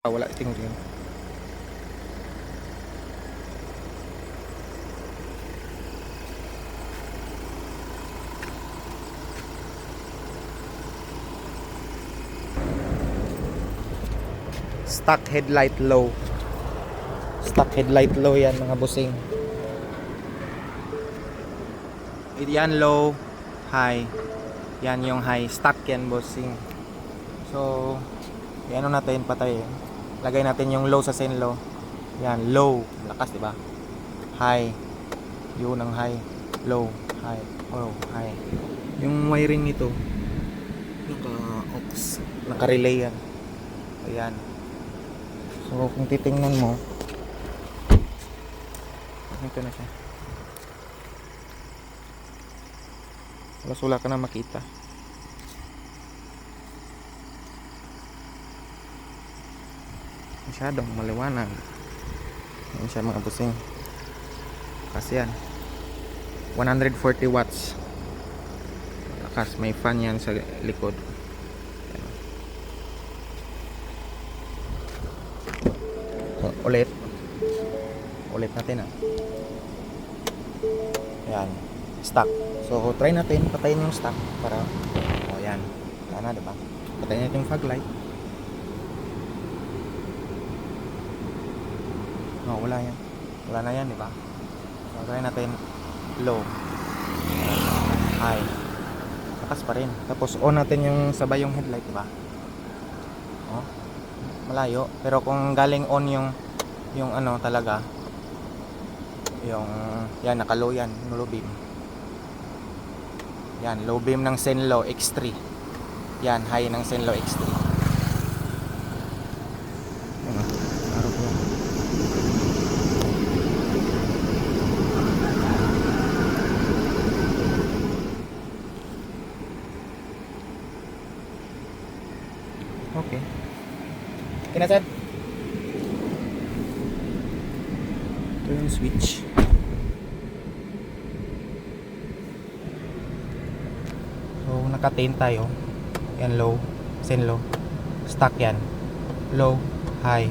Wala tingin. Stock headlight low. Stock headlight low yan mga busing. Yan low, high. Yan yung high. Stock yan busing. So, yan natin patay. Lagay natin yung low sa Zenlo. Yan, low. Lakas, diba? High. Yun ang high. Low, high. Oh, high. Yung wiring nito, naka-aux. Naka-relay yan. Ayan. So, kung titingnan mo, ito na siya. Wala ka na makita. Masyadong maliwanag. Yan siya mga busing. Kasi yan 140 watts. Lakas, may fan yan sa likod. So, ulit natin yan, stock. So try natin patayin yung stock para yan, sana diba, patayin natin yung fog light. Wala na yan diba. So try natin low, high, lakas pa rin. Tapos on natin yung sabay yung headlight diba. Malayo, pero kung galing on yung ano talaga, yung yan, naka-low yan, low beam. Yan, low beam ng Zenlo X3. Yan, high ng Zenlo X3. Araw po. Okay. Kinasan? Ito yung switch. So, naka-10 tayo. Yan, low. Zenlo. Stock yan. Low, high.